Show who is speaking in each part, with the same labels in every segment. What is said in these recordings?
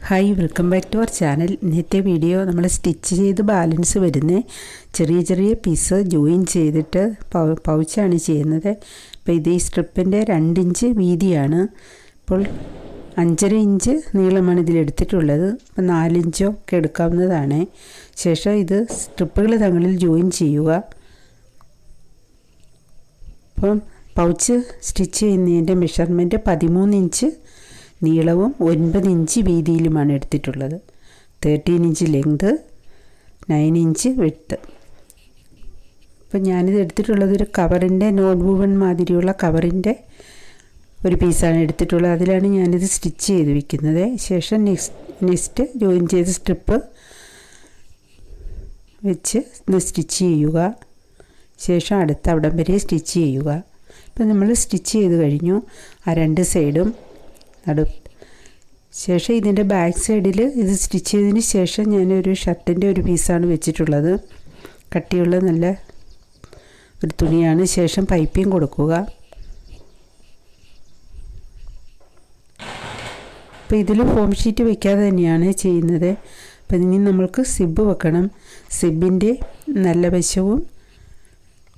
Speaker 1: Hi, welcome back to our channel. ഇന്നത്തെ video നമ്മൾ stitch ചെയ്ത് ബാലൻസ് വരുന്ന ചെറിയ ചെറിയ പീസ് ജോയിൻ ചെയ്തിട്ട് പൗച്ചാണ് ചെയ്യുന്നത്. അപ്പോൾ ഇത് ഈ സ്ട്രിപ്പിൻ്റെ 2 ഇഞ്ച് വീതിയാണ്. ഇപ്പോൾ 5.5 ഇഞ്ച് നീളമാണ് ഇതിലെടുത്തിട്ടുള്ളത്. അപ്പോൾ 4 ഇഞ്ചോ ഒക്കെ എടുക്കാവുന്നതാണ്. ശേഷം ഇത് സ്ട്രിപ്പുകൾ തങ്ങളിൽ ജോയിൻ ചെയ്യുക. അപ്പം പൗച്ച് സ്റ്റിച്ച് ചെയ്യുന്നതിൻ്റെ മെഷർമെൻറ്റ് 13 ഇഞ്ച് നീളവും 9 ഇഞ്ച് വീതിയിലുമാണ് എടുത്തിട്ടുള്ളത്. 13 ഇഞ്ച് ലെങ്ത്, 9 ഇഞ്ച് വിഡ്ത്ത്. അപ്പം ഞാനിത് എടുത്തിട്ടുള്ളത് ഒരു കവറിൻ്റെ നോട്ട് വുവൺ മാതിരിയുള്ള കവറിൻ്റെ ഒരു പീസാണ് എടുത്തിട്ടുള്ളത്. അതിലാണ് ഞാനിത് സ്റ്റിച്ച് ചെയ്ത് വയ്ക്കുന്നത്. ശേഷം നെക്സ്റ്റ് ജോയിൻ ചെയ്ത് സ്ട്രിപ്പ് വെച്ച് ഇത് സ്റ്റിച്ച് ചെയ്യുക. ശേഷം അടുത്ത അവിടം വരെ സ്റ്റിച്ച് ചെയ്യുക. ഇപ്പം നമ്മൾ സ്റ്റിച്ച് ചെയ്ത് കഴിഞ്ഞു ആ 2 സൈഡും. ശേഷം ഇതിൻ്റെ ബാക്ക് സൈഡിൽ ഇത് സ്റ്റിച്ച് ചെയ്തതിന് ശേഷം ഞാനൊരു ഷർട്ടിൻ്റെ ഒരു പീസാണ് വെച്ചിട്ടുള്ളത്. കട്ടിയുള്ള നല്ല ഒരു തുണിയാണ്. ശേഷം പൈപ്പിംഗ് കൊടുക്കുക. അപ്പോൾ ഇതിൽ ഫോം ഷീറ്റ് വയ്ക്കാതെ തന്നെയാണ് ചെയ്യുന്നത്. അപ്പോൾ ഇനി നമ്മൾക്ക് സിബ് വെക്കണം. സിബിൻ്റെ നല്ല വശവും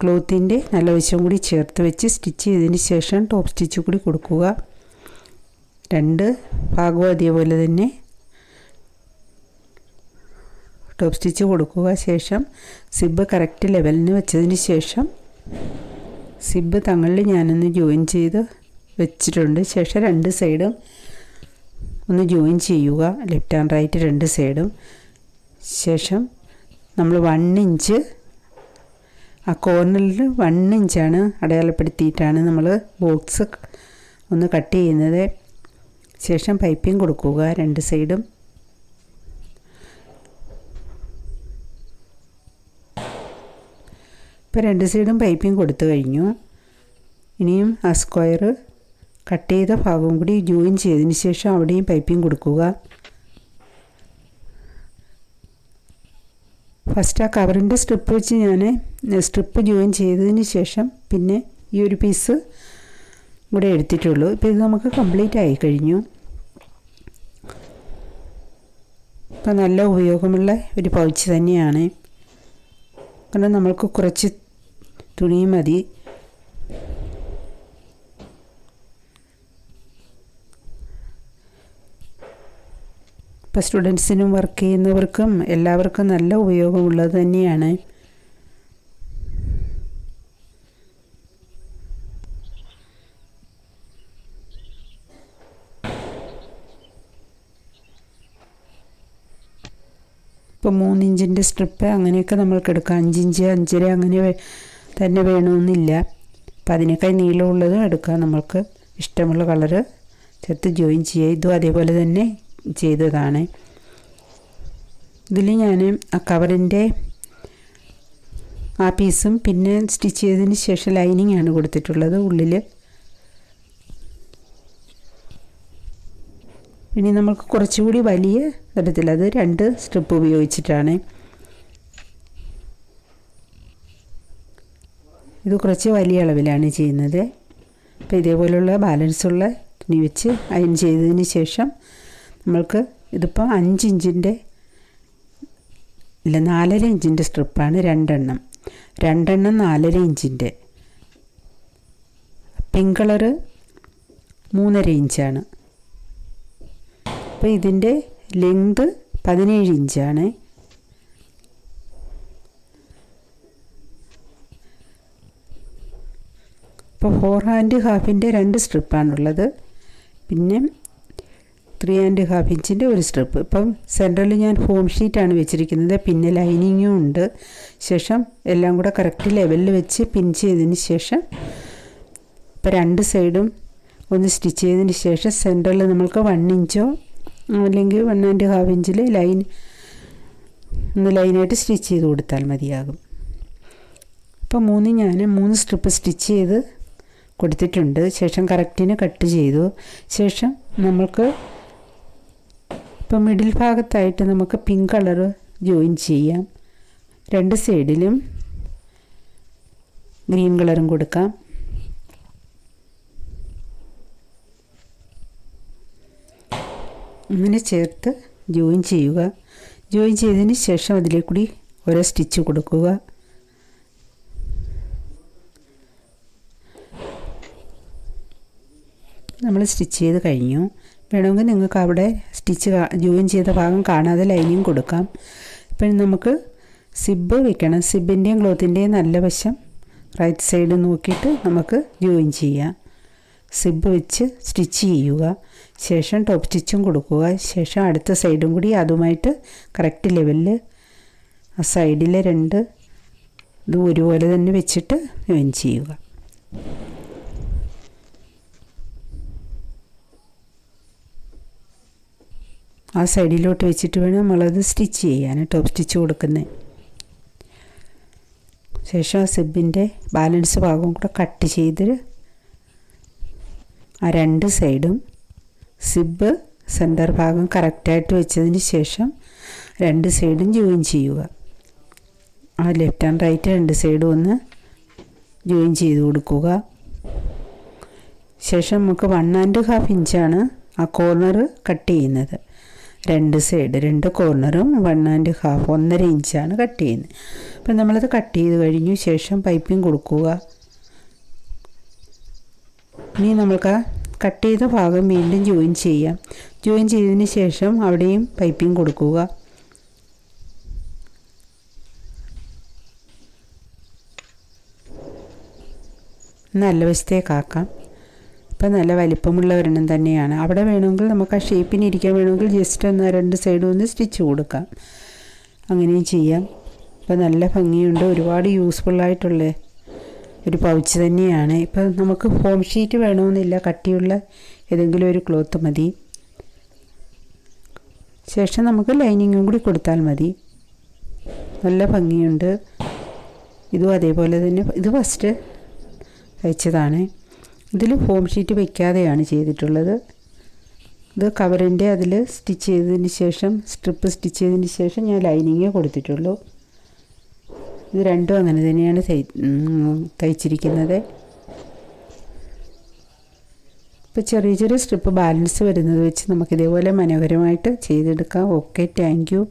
Speaker 1: ക്ലോത്തിൻ്റെ നല്ല വശവും കൂടി ചേർത്ത് വെച്ച് സ്റ്റിച്ച് ചെയ്തതിന് ശേഷം ടോപ്പ് സ്റ്റിച്ച് കൂടി കൊടുക്കുക. 2 ഭാഗവും അതേപോലെ തന്നെ ടോപ്പ് സ്റ്റിച്ച് കൊടുക്കുക. ശേഷം സിബ് കറക്റ്റ് ലെവലിന് വെച്ചതിന് ശേഷം സിബ് തങ്ങളിൽ ഞാനൊന്ന് ജോയിൻ ചെയ്ത് വെച്ചിട്ടുണ്ട്. ശേഷം 2 സൈഡും ഒന്ന് ജോയിൻ ചെയ്യുക, ലെഫ്റ്റ് ആൻഡ് റൈറ്റ് 2 സൈഡും. ശേഷം നമ്മൾ 1 ഇഞ്ച് ആ കോർണറിൽ 1 ഇഞ്ചാണ് അടയാളപ്പെടുത്തിയിട്ടാണ് നമ്മൾ ബോക്സ് ഒന്ന് കട്ട് ചെയ്യുന്നത്. ശേഷം പൈപ്പിംഗ് കൊടുക്കുക 2 സൈഡും. ഇപ്പോൾ 2 സൈഡും പൈപ്പിംഗ് കൊടുത്തു കഴിഞ്ഞു. ഇനിയും ആ സ്ക്വയർ കട്ട് ചെയ്ത ഭാഗവും കൂടി ജോയിൻ ചെയ്തതിന് ശേഷം അവിടെയും പൈപ്പിംഗ് കൊടുക്കുക. ഫസ്റ്റ് ആ കവറിൻ്റെ സ്ട്രിപ്പ് വെച്ച് ഞാൻ സ്ട്രിപ്പ് ജോയിൻ ചെയ്തതിന് ശേഷം പിന്നെ ഈ ഒരു പീസ് ഇവിടെ എടുത്തിട്ടുള്ളൂ. ഇപ്പോൾ ഇത് നമുക്ക് കംപ്ലീറ്റ് ആയി കഴിഞ്ഞു. ഇപ്പം നല്ല ഉപയോഗമുള്ള ഒരു പൗച്ച് തന്നെയാണ്. കാരണം നമ്മൾക്ക് കുറച്ച് തുണി മതി. ഇപ്പോൾ സ്റ്റുഡൻസിനും വർക്ക് ചെയ്യുന്നവർക്കും എല്ലാവർക്കും നല്ല ഉപയോഗമുള്ളത് തന്നെയാണ്. ഇപ്പോൾ 3 ഇഞ്ചിൻ്റെ സ്ട്രിപ്പ് അങ്ങനെയൊക്കെ നമ്മൾക്ക് എടുക്കാം. 5 ഇഞ്ച് 5.5 അങ്ങനെ തന്നെ വേണമെന്നില്ല. അപ്പോൾ അതിനേക്കാൾ നീളമുള്ളത് എടുക്കാം. നമ്മൾക്ക് ഇഷ്ടമുള്ള കളറ് ചേർത്ത് ജോയിൻ ചെയ്യുക. ഇതും അതേപോലെ തന്നെ ചെയ്തതാണ്. ഇതിൽ ഞാൻ ആ കവറിൻ്റെ ആ പീസും പിന്നെ സ്റ്റിച്ച് ചെയ്തതിന് ശേഷം ലൈനിങ് ആണ് കൊടുത്തിട്ടുള്ളത് ഉള്ളിൽ. ഇനി നമുക്ക് കുറച്ചുകൂടി വലിയ തരത്തിൽ അത് 2 സ്ട്രിപ്പ് ഉപയോഗിച്ചിട്ടാണ്. ഇത് കുറച്ച് വലിയ അളവിലാണ് ചെയ്യുന്നത്. അപ്പോൾ ഇതേപോലുള്ള ബാലൻസുള്ള തുണി വെച്ച് അയൺ ചെയ്തതിന് ശേഷം നമ്മൾക്ക് ഇതിപ്പോൾ 5 ഇഞ്ചിൻ്റെ ഇല്ല 4.5 ഇഞ്ചിൻ്റെ സ്ട്രിപ്പാണ് 2 എണ്ണം 4.5 ഇഞ്ചിൻ്റെ. പിങ്ക് കളറ് 3.5 ഇഞ്ചാണ്. അപ്പോൾ ഇതിൻ്റെ ലെങ്ത് 17 ഇഞ്ചാണ്. ഇപ്പോൾ 4 1/2 2 സ്ട്രിപ്പാണുള്ളത്. പിന്നെ 3 1/2 ഇഞ്ചിൻ്റെ ഒരു സ്ട്രിപ്പ്. ഇപ്പം സെൻറ്ററിൽ ഞാൻ ഫോം ഷീറ്റാണ് വെച്ചിരിക്കുന്നത്. പിന്നെ ലൈനിങ്ങും ഉണ്ട്. ശേഷം എല്ലാം കൂടെ കറക്റ്റ് ലെവലിൽ വെച്ച് പിൻ ചെയ്തതിന് ശേഷം ഇപ്പോൾ 2 സൈഡും ഒന്ന് സ്റ്റിച്ച് ചെയ്തതിന് ശേഷം സെൻറ്ററിൽ നമ്മൾക്ക് 1 ഇഞ്ചോ അല്ലെങ്കിൽ 1 1/2 ഇഞ്ചിൽ ലൈനായിട്ട് സ്റ്റിച്ച് ചെയ്ത് കൊടുത്താൽ മതിയാകും. അപ്പോൾ ഞാൻ 3 സ്ട്രിപ്പ് സ്റ്റിച്ച് ചെയ്ത് കൊടുത്തിട്ടുണ്ട്. ശേഷം കറക്റ്റിന് കട്ട് ചെയ്തു. ശേഷം നമുക്ക് ഇപ്പോൾ മിഡിൽ ഭാഗത്തായിട്ട് നമുക്ക് പിങ്ക് കളറ് ജോയിൻ ചെയ്യാം. 2 സൈഡിലും ഗ്രീൻ കളറും കൊടുക്കാം. ഇങ്ങനെ ചേർത്ത് ജോയിൻ ചെയ്യുക. ജോയിൻ ചെയ്തതിന് ശേഷം അതിലേക്കൂടി ഓരോ സ്റ്റിച്ച് കൊടുക്കുക. നമ്മൾ സ്റ്റിച്ച് ചെയ്ത് കഴിഞ്ഞു. വേണമെങ്കിൽ നിങ്ങൾക്ക് അവിടെ ജോയിൻ ചെയ്ത ഭാഗം കാണാതെ ലൈനിങ് കൊടുക്കാം. ഇപ്പം നമുക്ക് സിബ്ബ് വെക്കണം. സിബിൻ്റെയും ക്ലോത്തിൻ്റെയും നല്ല വശം റൈറ്റ് സൈഡ് നോക്കിയിട്ട് നമുക്ക് ജോയിൻ ചെയ്യാം. സിബ്ബ് വെച്ച് സ്റ്റിച്ച് ചെയ്യുക. ശേഷം ടോപ്പ് സ്റ്റിച്ചും കൊടുക്കുക. ശേഷം അടുത്ത സൈഡും കൂടി അതുമായിട്ട് കറക്റ്റ് ലെവലിൽ ആ സൈഡിലെ രണ്ട് ഇത് ഒരുപോലെ തന്നെ വെച്ചിട്ട് ജോയിൻ ചെയ്യുക. ആ സൈഡിലോട്ട് വെച്ചിട്ട് വേണം നമ്മളത് സ്റ്റിച്ച് ചെയ്യാൻ, ടോപ്പ് സ്റ്റിച്ച് കൊടുക്കുന്നത്. ശേഷം ആ സിബിൻ്റെ ബാലൻസ് ഭാഗവും കൂടെ കട്ട് ചെയ്ത് ആ രണ്ട് സൈഡും സിബ് സെൻറ്റർ ഭാഗം കറക്റ്റായിട്ട് വെച്ചതിന് ശേഷം രണ്ട് സൈഡും ജോയിൻ ചെയ്യുക. ആ ലെഫ്റ്റ് ആൻഡ് റൈറ്റ് രണ്ട് സൈഡും ഒന്ന് ജോയിൻ ചെയ്ത് കൊടുക്കുക. ശേഷം നമുക്ക് 1.5 ഇഞ്ചാണ് ആ കോർണർ കട്ട് ചെയ്യുന്നത്. രണ്ട് സൈഡ് രണ്ട് കോർണറും 1.5 1.5 ഇഞ്ചാണ് കട്ട് ചെയ്യുന്നത്. അപ്പം നമ്മളത് കട്ട് ചെയ്ത് കഴിഞ്ഞു. ശേഷം പൈപ്പിംഗ് കൊടുക്കുക. ഇനി നമുക്ക് കട്ട് ചെയ്ത ഭാഗം വീണ്ടും ജോയിൻ ചെയ്യാം. ജോയിൻ ചെയ്തതിന് ശേഷം അവിടെയും പൈപ്പിംഗ് കൊടുക്കുക. നല്ല വശത്തേക്കാക്കാം. ഇപ്പം നല്ല വലിപ്പമുള്ള ഒരെണ്ണം തന്നെയാണ്. അവിടെ വേണമെങ്കിൽ നമുക്ക് ആ ഷേപ്പിന് ഇരിക്കാൻ വേണമെങ്കിൽ ജസ്റ്റ് ഒന്ന് രണ്ട് സൈഡും ഒന്ന് സ്റ്റിച്ച് കൊടുക്കാം. അങ്ങനെയും ചെയ്യാം. ഇപ്പം നല്ല ഭംഗിയുണ്ട്. ഒരുപാട് യൂസ്ഫുള്ളായിട്ടുള്ള ഒരു പൗച്ച് തന്നെയാണ്. ഇപ്പം നമുക്ക് ഫോം ഷീറ്റ് വേണമെന്നില്ല, കട്ടിയുള്ള ഏതെങ്കിലും ഒരു ക്ലോത്ത് മതി. ശേഷം നമുക്ക് ലൈനിങ്ങും കൂടി കൊടുത്താൽ മതി. നല്ല ഭംഗിയുണ്ട്. ഇതും അതേപോലെ തന്നെ. ഇത് ഫസ്റ്റ് തയ്ച്ചതാണ്. ഇതിൽ ഫോം ഷീറ്റ് വയ്ക്കാതെയാണ് ചെയ്തിട്ടുള്ളത്. ഇത് കവറിൻ്റെ അതിൽ സ്റ്റിച്ച് ചെയ്തതിന് ശേഷം സ്ട്രിപ്പ് സ്റ്റിച്ച് ചെയ്തതിന് ശേഷം ഞാൻ ലൈനിങ്ങേ കൊടുത്തിട്ടുള്ളൂ. ഇത് രണ്ടും അങ്ങനെ തന്നെയാണ് തയ്ച്ചിരിക്കുന്നത്. ഇപ്പോൾ ചെറിയ ചെറിയ സ്ട്രിപ്പ് ബാലൻസ് വരുന്നത് വെച്ച് നമുക്കിതേപോലെ മനോഹരമായിട്ട് ചെയ്തെടുക്കാം. Okay, thank you.